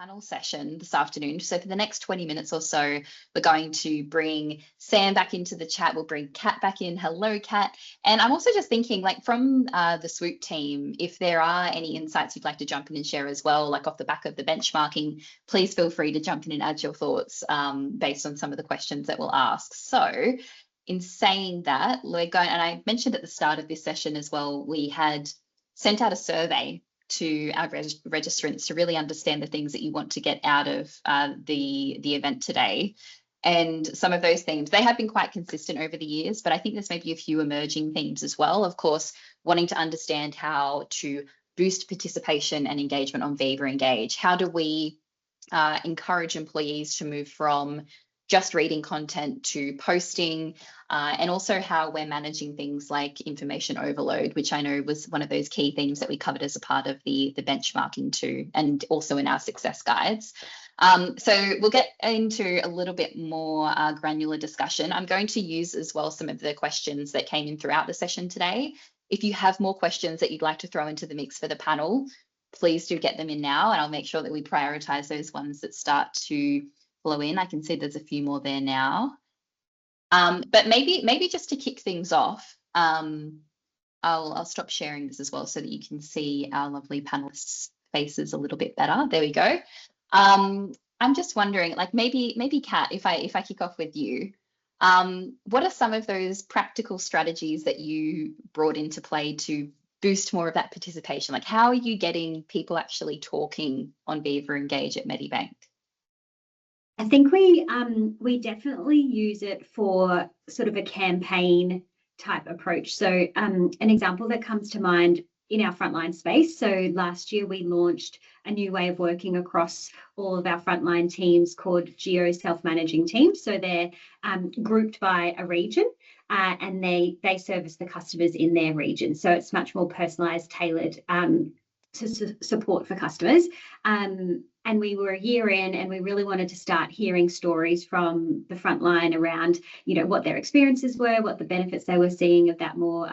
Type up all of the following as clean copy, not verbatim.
panel session this afternoon. So for the next 20 minutes or so, we're going to bring Sam back into the chat. We'll bring Kat back in. Hello, Kat. And I'm also just thinking, like, from the SWOOP team, if there are any insights you'd like to jump in and share as well, like off the back of the benchmarking, please feel free to jump in and add your thoughts based on some of the questions that we'll ask. So in saying that, we're going, and I mentioned at the start of this session as well, we had sent out a survey to our registrants to really understand the things that you want to get out of the event today. And some of those themes, they have been quite consistent over the years, but I think there's maybe a few emerging themes as well. Of course, wanting to understand how to boost participation and engagement on Viva Engage. How do we encourage employees to move from just reading content to posting, and also how we're managing things like information overload, which I know was one of those key themes that we covered as a part of the benchmarking too, and also in our success guides. So we'll get into a little bit more granular discussion. I'm going to use as well some of the questions that came in throughout the session today. If you have more questions that you'd like to throw into the mix for the panel, please do get them in now, and I'll make sure that we prioritize those ones that start to flow in. I can see there's a few more there now. But maybe just to kick things off, I'll stop sharing this as well so that you can see our lovely panelists' faces a little bit better. There we go. I'm just wondering, like maybe Kat, if I kick off with you, what are some of those practical strategies that you brought into play to boost more of that participation? Like, how are you getting people actually talking on Viva Engage at Medibank? I think we definitely use it for sort of a campaign type approach. So an example that comes to mind in our frontline space. So last year we launched a new way of working across all of our frontline teams called Geo Self-Managing Teams. So they're grouped by a region, and they service the customers in their region. So it's much more personalised, tailored to support for customers. And we were a year in, and we really wanted to start hearing stories from the front line around, you know, what their experiences were, what the benefits they were seeing of that more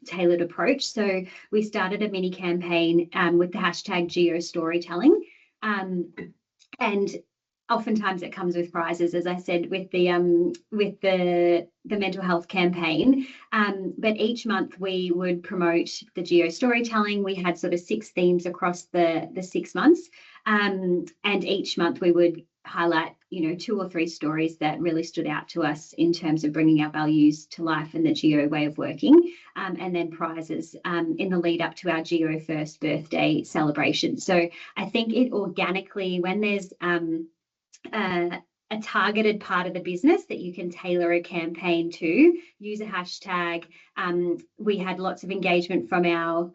tailored approach. So we started a mini campaign with the hashtag Geo Storytelling, and oftentimes it comes with prizes, as I said, with the mental health campaign. But each month we would promote the Geo Storytelling. We had sort of 6 themes across the 6 months. And each month we would highlight, you know, 2 or 3 stories that really stood out to us in terms of bringing our values to life and the Geo way of working, and then prizes in the lead up to our Geo first birthday celebration. So I think it organically, when there's a targeted part of the business that you can tailor a campaign to, use a hashtag. We had lots of engagement from our,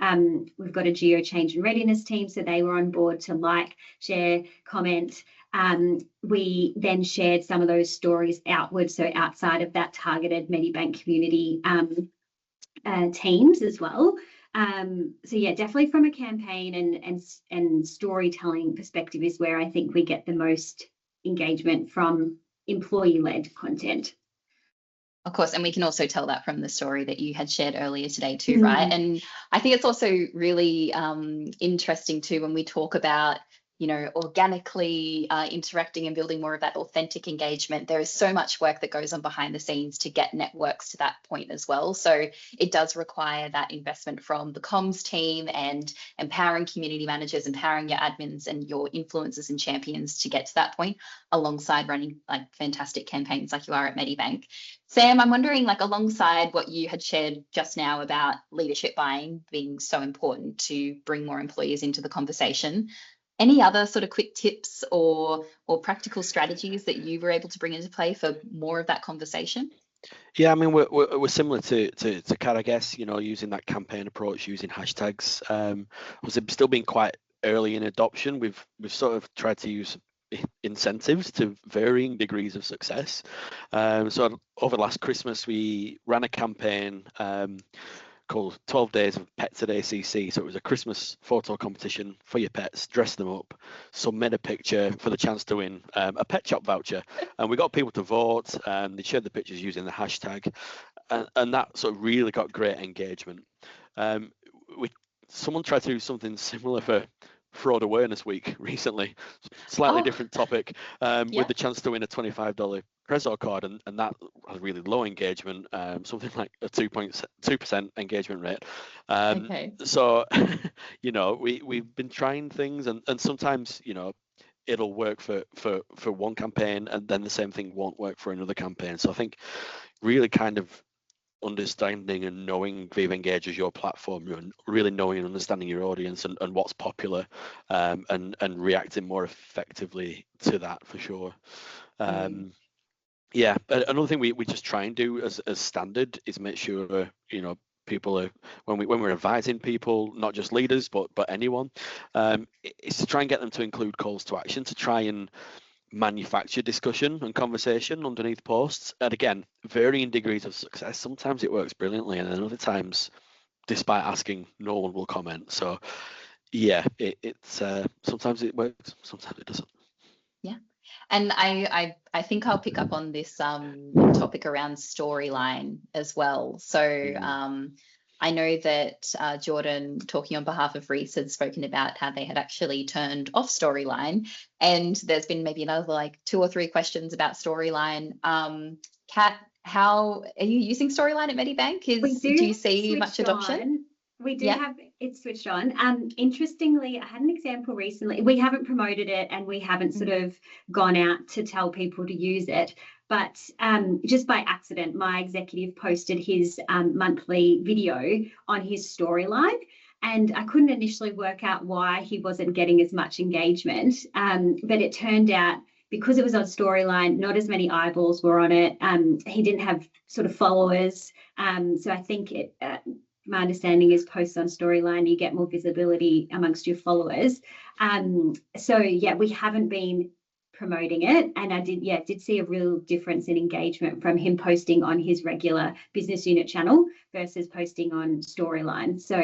we've got a Geo Change and Readiness team, so they were on board to like, share, comment. We then shared some of those stories outwards, so outside of that targeted Medibank community teams as well. So yeah, definitely from a campaign and storytelling perspective is where I think we get the most engagement from employee-led content. Of course, and we can also tell that from the story that you had shared earlier today too, right? And I think it's also really interesting too when we talk about, you know, organically interacting and building more of that authentic engagement. There is so much work that goes on behind the scenes to get networks to that point as well. So it does require that investment from the comms team and empowering community managers, empowering your admins and your influencers and champions to get to that point, alongside running like fantastic campaigns like you are at Medibank. Sam, I'm wondering, like, alongside what you had shared just now about leadership buying being so important to bring more employees into the conversation, any other sort of quick tips or practical strategies that you were able to bring into play for more of that conversation? Yeah, I mean, we're similar to Kat, I guess, you know, using that campaign approach, using hashtags. Was it still being quite early in adoption? We've sort of tried to use incentives to varying degrees of success. So over last Christmas, we ran a campaign called 12 Days of Pets at ACC. So it was a Christmas photo competition for your pets, dress them up, submit a picture for the chance to win a pet shop voucher. And we got people to vote, and they shared the pictures using the hashtag. And that sort of really got great engagement. Someone tried to do something similar for Fraud Awareness Week recently, slightly different topic, with the chance to win a $25 Prezzo card, and that has really low engagement, something like a 2% engagement rate. So, you know, we've been trying things, and sometimes, you know, it'll work for one campaign, and then the same thing won't work for another campaign. So I think really kind of understanding and knowing Viva Engage as your platform, and really knowing and understanding your audience and what's popular, and reacting more effectively to that, for sure. Yeah, but another thing we just try and do as standard is make sure, you know, people are, when we're advising people, not just leaders but anyone, is to try and get them to include calls to action, to try and manufacture discussion and conversation underneath posts. And again, varying degrees of success. Sometimes it works brilliantly, and then other times, despite asking, no one will comment. So yeah, it's sometimes it works, sometimes it doesn't. Yeah. And I think I'll pick up on this topic around storyline as well. So I know that Jordan, talking on behalf of Reese, had spoken about how they had actually turned off storyline, and there's been maybe another like 2 or 3 questions about storyline. Kat, how are you using storyline at Medibank? Do you see much adoption? We do have it switched on. Interestingly, I had an example recently. We haven't promoted it, and we haven't sort of gone out to tell people to use it. But just by accident, my executive posted his monthly video on his storyline, and I couldn't initially work out why he wasn't getting as much engagement. But it turned out, because it was on storyline, not as many eyeballs were on it. He didn't have sort of followers. So I think my understanding is posts on storyline, you get more visibility amongst your followers. So yeah, we haven't been promoting it, and I did see a real difference in engagement from him posting on his regular business unit channel versus posting on storyline. So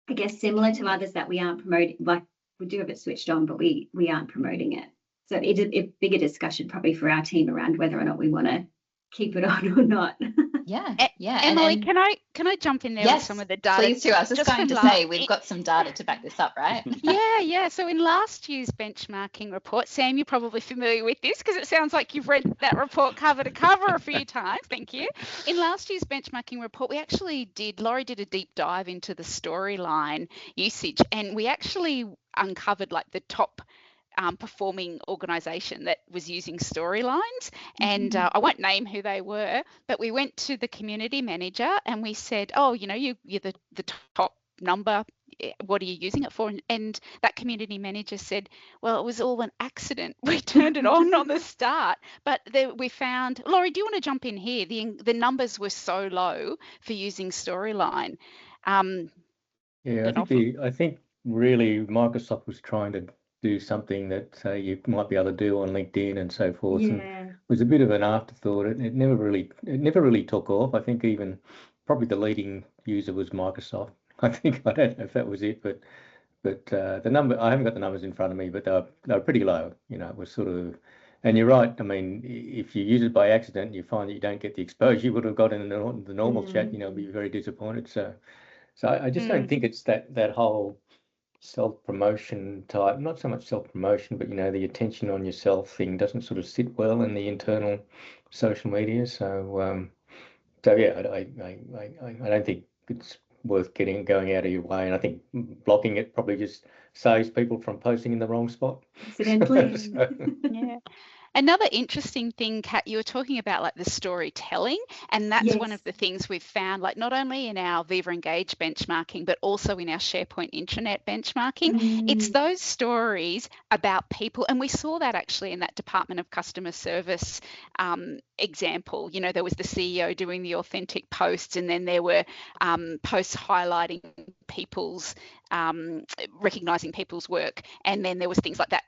I guess similar to others that we aren't promoting, like we do have it switched on, but we aren't promoting it. So it's a bigger discussion probably for our team around whether or not we want to keep it on or not. Yeah. Emily, can I jump in there with some of the data? Please do. I was just going to say, we've got some data to back this up, right? Yeah. So in last year's benchmarking report, Sam, you're probably familiar with this because it sounds like you've read that report cover to cover a few times. Thank you. In last year's benchmarking report, Laurie did a deep dive into the storyline usage, and we actually uncovered like the top performing organisation that was using storylines, and I won't name who they were, but we went to the community manager and we said, oh, you know, you're the top number, what are you using it for? And that community manager said, well, it was all an accident, we turned it on the start, but we found, Laurie, do you want to jump in here? The numbers were so low for using storyline. I think really Microsoft was trying to do something that you might be able to do on LinkedIn and so forth. And it was a bit of an afterthought. It never really took off. I think even probably the leading user was Microsoft. I don't know if that was it, but the number, I haven't got the numbers in front of me, but they were pretty low. You know, it was sort of, and you're right. I mean, if you use it by accident, you find that you don't get the exposure you would have got in the normal chat. You know, be very disappointed. So I just don't think it's that whole self-promotion type, not so much self-promotion, but you know, the attention on yourself thing doesn't sort of sit well in the internal social media. So yeah, I don't think it's worth going out of your way, and I think blocking it probably just saves people from posting in the wrong spot accidentally. Yeah. Another interesting thing, Kat, you were talking about like the storytelling, and that's one of the things we've found, like not only in our Viva Engage benchmarking, but also in our SharePoint intranet benchmarking. It's those stories about people, and we saw that actually in that Department of Customer Service example. You know, there was the CEO doing the authentic posts, and then there were posts highlighting people's, recognising people's work, and then there was things like that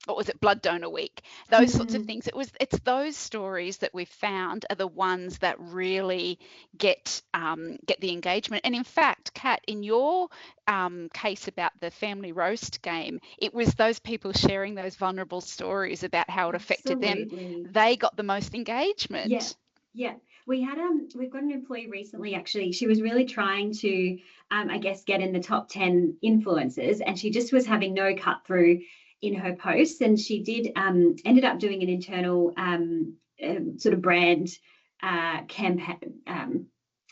what was it, Blood Donor Week, those sorts of things. It's those stories that we've found are the ones that really get the engagement. And in fact, Kat, in your case about the family roast game, it was those people sharing those vulnerable stories about how it affected them. They got the most engagement. Yeah. we've got an employee recently, actually. She was really trying to, I guess, get in the top 10 influencers, and she just was having no cut through in her posts. And she did ended up doing an internal sort of brand campaign,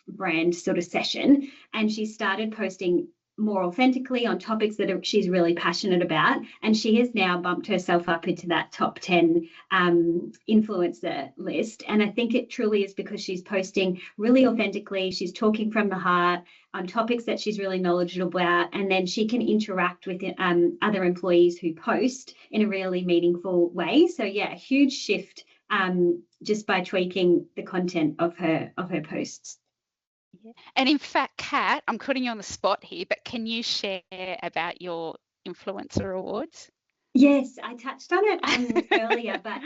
brand sort of session, and she started posting more authentically on topics that she's really passionate about, and she has now bumped herself up into that top 10 influencer list. And I think it truly is because she's posting really authentically, she's talking from the heart on topics that she's really knowledgeable about, and then she can interact with other employees who post in a really meaningful way. So yeah, a huge shift just by tweaking the content of her posts. Yeah. And in fact, Kat, I'm putting you on the spot here, but can you share about your influencer awards? Yes, I touched on it earlier, but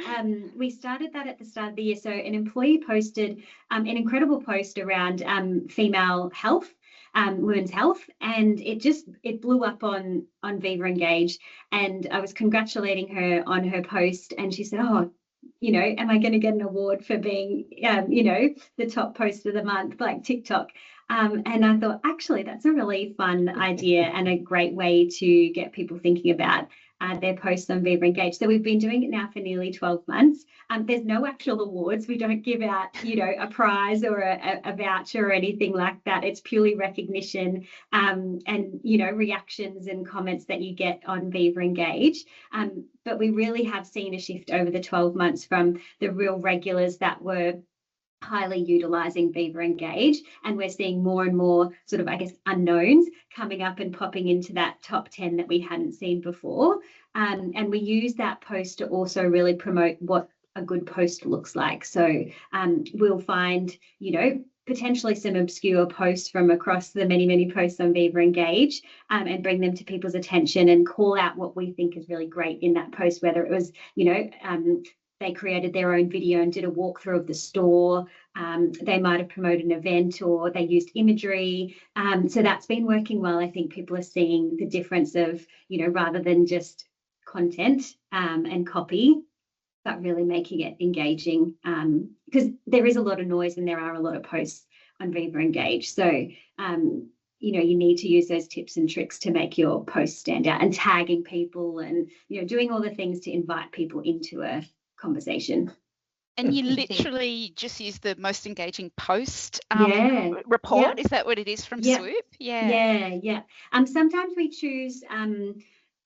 we started that at the start of the year. So an employee posted an incredible post around female health, women's health, and it blew up on Viva Engage. And I was congratulating her on her post, and she said, "Oh, am I going to get an award for being, the top post of the month, like TikTok?" And I thought, actually, that's a really fun idea and a great way to get people thinking about their posts on Viva Engage. So we've been doing it now for nearly 12 months. There's no actual awards. We don't give out, a prize or a voucher or anything like that. It's purely recognition and, reactions and comments that you get on Viva Engage. But we really have seen a shift over the 12 months from the real regulars that were highly utilising Viva Engage, and we're seeing more and more sort of, I guess, unknowns coming up and popping into that top 10 that we hadn't seen before. And we use that post to also really promote what a good post looks like. So we'll find, potentially some obscure posts from across the many, many posts on Viva Engage and bring them to people's attention and call out what we think is really great in that post, whether it was, they created their own video and did a walkthrough of the store. They might have promoted an event, or they used imagery. So that's been working well. I think people are seeing the difference of, rather than just content and copy, but really making it engaging, because there is a lot of noise and there are a lot of posts on Viva Engage. So, you need to use those tips and tricks to make your posts stand out, and tagging people and, doing all the things to invite people into a conversation. And you literally just use the most engaging post report. Is that what it is from SWOOP? Yeah. Sometimes we choose,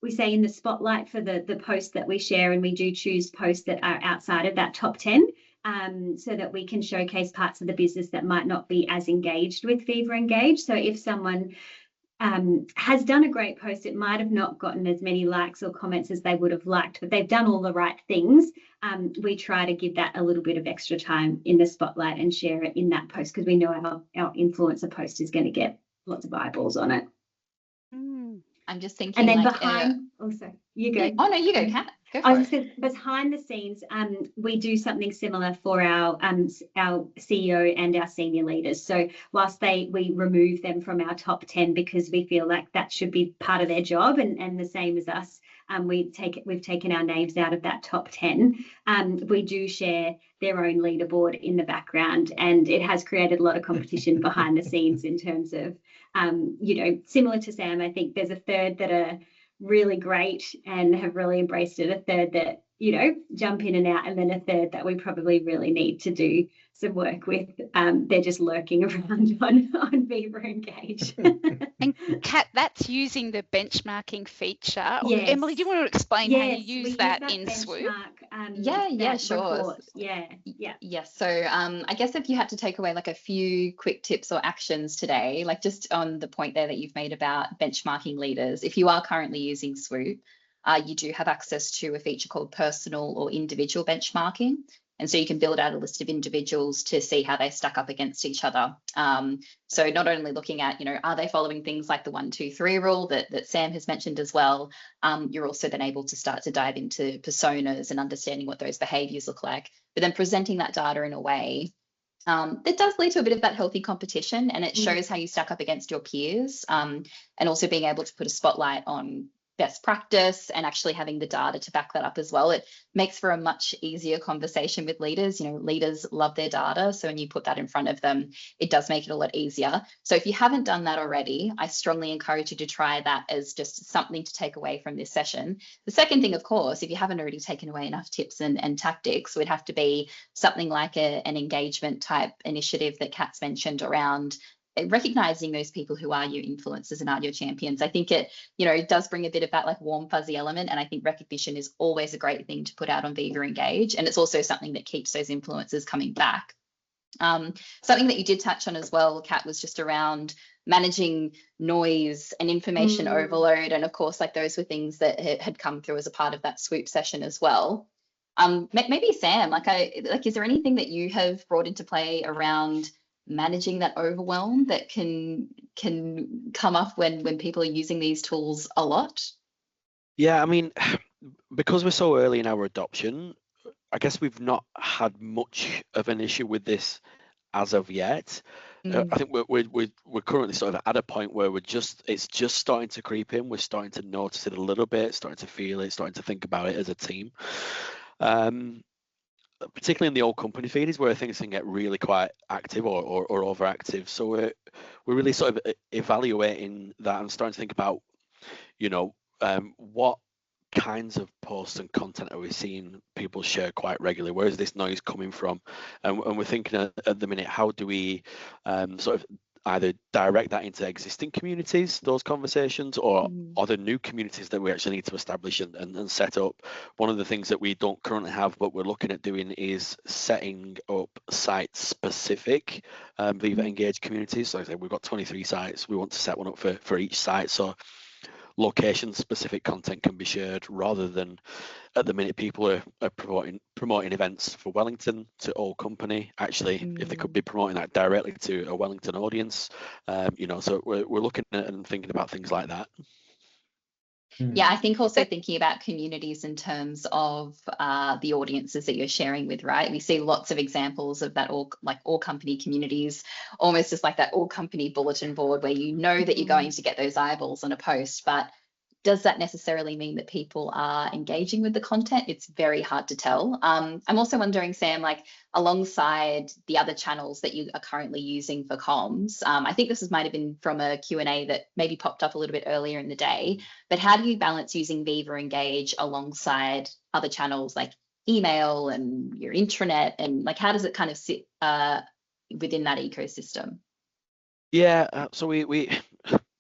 we say in the spotlight for the post that we share, and we do choose posts that are outside of that top 10, so that we can showcase parts of the business that might not be as engaged with Viva Engage. So if someone has done a great post, it might have not gotten as many likes or comments as they would have liked, but they've done all the right things. We try to give that a little bit of extra time in the spotlight and share it in that post, because we know our influencer post is going to get lots of eyeballs on it. I'm just thinking, and then behind, you go. Oh no, you go, Kat. Go for I was just behind the scenes, we do something similar for our CEO and our senior leaders. So whilst we remove them from our top 10 because we feel like that should be part of their job, and the same as us, we've taken our names out of that top 10. We do share their own leaderboard in the background, and it has created a lot of competition behind the scenes in terms of, similar to Sam. I think there's a third that are really great and have really embraced it, a third that jump in and out, and then a third that we probably really need to do some work with. They're just lurking around on Viva Engage. And Kat, that's using the benchmarking feature. Yes. Emily, do you want to explain how you use that in SWOOP? Sure. Yes. So I guess if you had to take away like a few quick tips or actions today, like just on the point there that you've made about benchmarking leaders, if you are currently using SWOOP, you do have access to a feature called personal or individual benchmarking. And so you can build out a list of individuals to see how they stack up against each other. So not only looking at, are they following things like the 1, 2, 3 rule that Sam has mentioned as well, you're also then able to start to dive into personas and understanding what those behaviours look like, but then presenting that data in a way that does lead to a bit of that healthy competition, and it shows how you stack up against your peers, and also being able to put a spotlight on best practice and actually having the data to back that up as well. It makes for a much easier conversation with leaders. You know, leaders love their data, so when you put that in front of them, it does make it a lot easier. So if you haven't done that already, I strongly encourage you to try that as just something to take away from this session. The second thing, of course, if you haven't already taken away enough tips and tactics, would have to be something like an engagement type initiative that Kat's mentioned around recognizing those people who are your influencers and are your champions. I think it, you know, it does bring a bit of that like warm fuzzy element, and I think recognition is always a great thing to put out on Viva Engage, and it's also something that keeps those influencers coming back. Something that you did touch on as well, Kat, was just around managing noise and information overload, and of course, like those were things that had come through as a part of that SWOOP session as well. Maybe Sam, is there anything that you have brought into play around managing that overwhelm that can come up when people are using these tools a lot? Yeah, I mean, because we're so early in our adoption, I guess we've not had much of an issue with this as of yet. I think we're currently sort of at a point where it's just starting to creep in. We're starting to notice it a little bit, starting to feel it, starting to think about it as a team. Particularly in the old company feed is where things can get really quite active or overactive. So we're really sort of evaluating that and starting to think about, you know, what kinds of posts and content are we seeing people share quite regularly? Where is this noise coming from? And we're thinking at the minute, how do we sort of either direct that into existing communities, those conversations, or other new communities that we actually need to establish and set up. One of the things that we don't currently have, but we're looking at doing, is setting up site-specific Viva Engage communities. So like I said, we've got 23 sites. We want to set one up for each site, so location-specific content can be shared, rather than at the minute people are promoting events for Wellington to all company. Actually, if they could be promoting that directly to a Wellington audience, you know, so we're looking at and thinking about things like that. Yeah, I think also thinking about communities in terms of the audiences that you're sharing with, right? We see lots of examples of that, all company communities, almost just like that all company bulletin board, where you know that you're going to get those eyeballs on a post, but does that necessarily mean that people are engaging with the content? It's very hard to tell. I'm also wondering, Sam, like alongside the other channels that you are currently using for comms, I think this might have been from a Q&A that maybe popped up a little bit earlier in the day, but how do you balance using Viva Engage alongside other channels like email and your intranet, and like how does it kind of sit within that ecosystem? Yeah, so we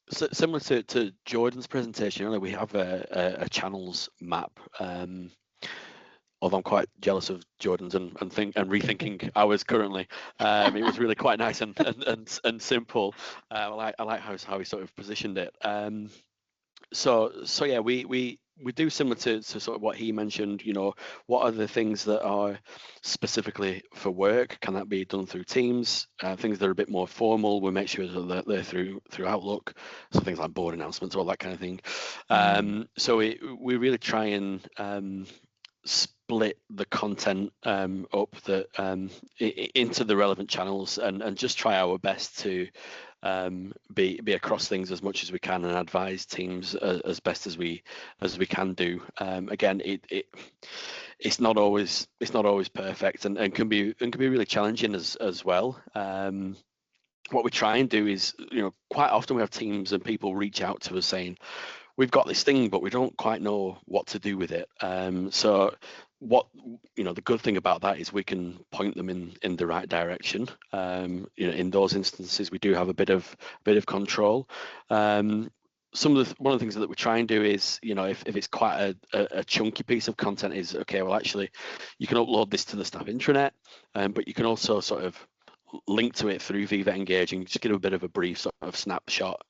similar to Jordan's presentation earlier, we have a channels map. Although I'm quite jealous of Jordan's and rethinking ours currently. It was really quite nice and simple. I like how he sort of positioned it. So yeah, we do similar to sort of what he mentioned. You know, what are the things that are specifically for work? Can that be done through Teams? Things that are a bit more formal, we make sure that they're through Outlook. So things like board announcements, all that kind of thing. So we really try and split the content up into the relevant channels and just try our best to be across things as much as we can and advise teams as best as we can do. Again, it's not always perfect and can be really challenging as well. What we try and do is, you know, quite often we have teams and people reach out to us saying, we've got this thing, but we don't quite know what to do with it. So what, you know, the good thing about that is we can point them in the right direction. You know, in those instances, we do have a bit of control. One of the things that we try and do is, you know, if it's quite a chunky piece of content, is okay, well, actually, you can upload this to the staff intranet, but you can also sort of link to it through Viva Engage and just give a bit of a brief sort of snapshot.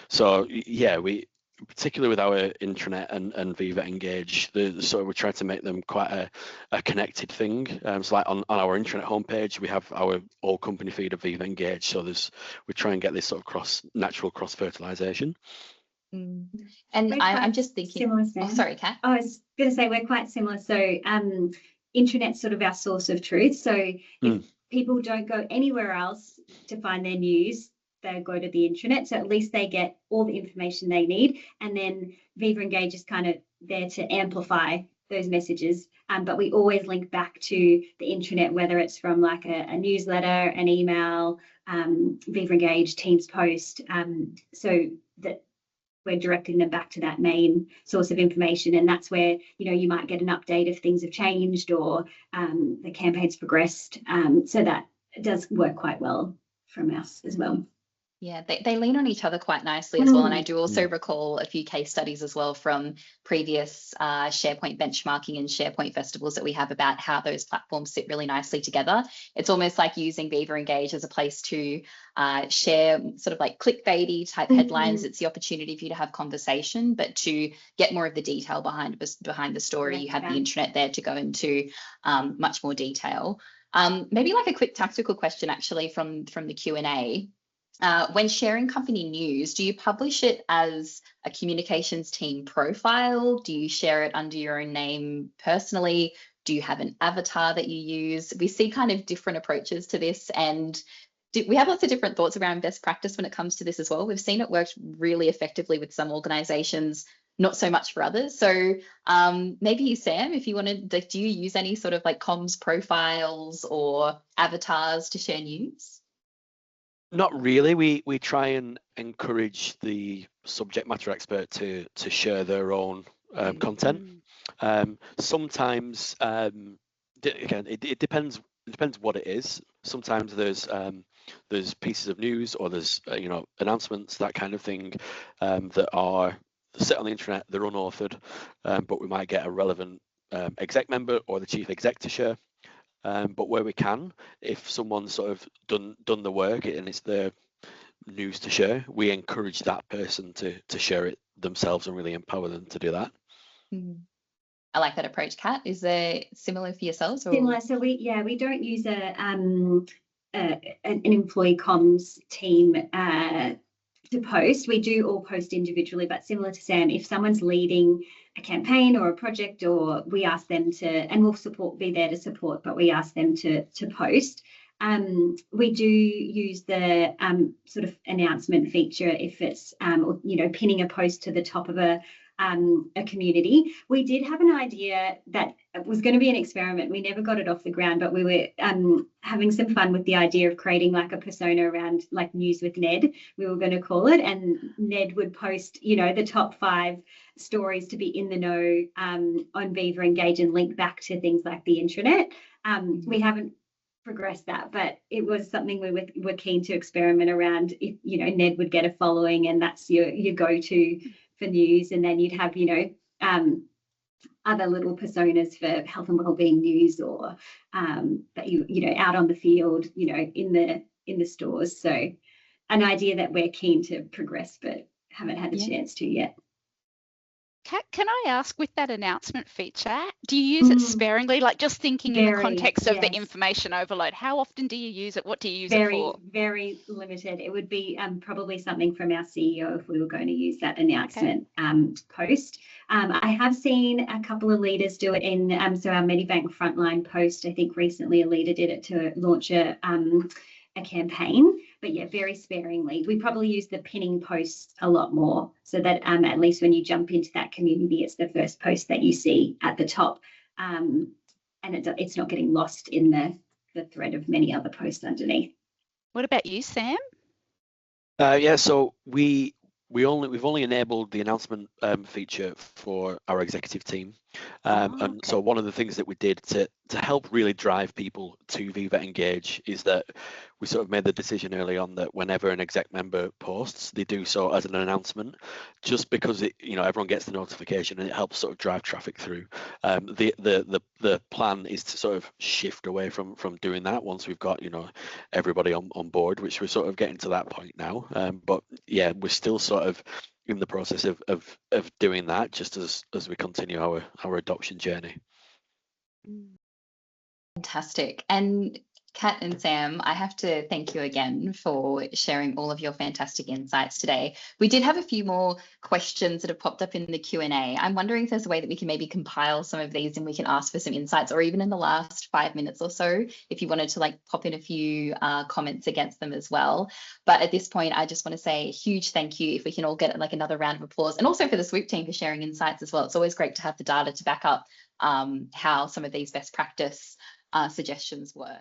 So yeah, we, particularly with our intranet and Viva Engage, so we try to make them quite a connected thing. So like on our intranet homepage, we have our all company feed of Viva Engage. So we try and get this sort of natural cross fertilization. And I'm just thinking, sorry, Kat. I was going to say we're quite similar. So intranet's sort of our source of truth. So if people don't go anywhere else to find their news, they'll go to the intranet. So at least they get all the information they need. And then Viva Engage is kind of there to amplify those messages. But we always link back to the intranet, whether it's from like a newsletter, an email, Viva Engage, Teams post, so that we're directing them back to that main source of information. And that's where, you might get an update if things have changed or the campaign's progressed. So that does work quite well from us as well. Yeah, they lean on each other quite nicely as well. And I do also recall a few case studies as well from previous SharePoint benchmarking and SharePoint festivals that we have about how those platforms sit really nicely together. It's almost like using Viva Engage as a place to share sort of like clickbaity type headlines. It's the opportunity for you to have conversation, but to get more of the detail behind the story, you have the intranet there to go into much more detail. Maybe like a quick tactical question actually from the Q&A. When sharing company news, do you publish it as a communications team profile? Do you share it under your own name personally? Do you have an avatar that you use? We see kind of different approaches to this, and we have lots of different thoughts around best practice when it comes to this as well. We've seen it work really effectively with some organizations, not so much for others. So maybe Sam, if you wanted, do you use any sort of like comms profiles or avatars to share news? Not really. We try and encourage the subject matter expert to share their own content. Sometimes, again, it depends what it is. Sometimes there's pieces of news or there's announcements, that kind of thing, that are set on the internet. They're unauthored, but we might get a relevant exec member or the chief exec to share. But where we can, if someone's sort of done the work and it's their news to share, we encourage that person to share it themselves and really empower them to do that. I like that approach. Kat, is there similar for yourselves? Or? Similar. So we don't use an employee comms team to post. We do all post individually, but similar to Sam, if someone's leading a campaign or a project, or we ask them to, and we'll be there to support, but we ask them to post. We do use the sort of announcement feature if it's pinning a post to the top of a community. We did have an idea that was going to be an experiment. We never got it off the ground, but we were having some fun with the idea of creating like a persona around like News with Ned, we were going to call it, and Ned would post the top 5 stories to be in the know on Viva Engage and link back to things like the intranet. We haven't progressed that, but it was something we were keen to experiment around. If Ned would get a following and that's your go-to for news, and then you'd have other little personas for health and wellbeing news, or that you out on the field, in the stores. So an idea that we're keen to progress but haven't had the chance to yet. Kat, can I ask, with that announcement feature, do you use it sparingly? Like just thinking in the context of the information overload, how often do you use it? What do you use it for? Very limited. It would be probably something from our CEO if we were going to use that announcement post. I have seen a couple of leaders do it in, so our Medibank frontline post, I think recently a leader did it to launch a campaign, but very sparingly. We probably use the pinning posts a lot more, so that at least when you jump into that community, it's the first post that you see at the top, and it's not getting lost in the thread of many other posts underneath. What about you, Sam? So we've only enabled the announcement feature for our executive team, and so one of the things that we did to help really drive people to Viva Engage is that we sort of made the decision early on that whenever an exec member posts, they do so as an announcement, just because everyone gets the notification and it helps sort of drive traffic through. The plan is to sort of shift away from doing that once we've got everybody on board, which we're sort of getting to that point now. But yeah, we're still sort of in the process of doing that, just as we continue our adoption journey. Fantastic. And Kat and Sam, I have to thank you again for sharing all of your fantastic insights today. We did have a few more questions that have popped up in the Q&A. I'm wondering if there's a way that we can maybe compile some of these and we can ask for some insights, or even in the last 5 minutes or so, if you wanted to like pop in a few comments against them as well. But at this point, I just want to say a huge thank you if we can all get like another round of applause, and also for the SWOOP team for sharing insights as well. It's always great to have the data to back up how some of these best practice suggestions work.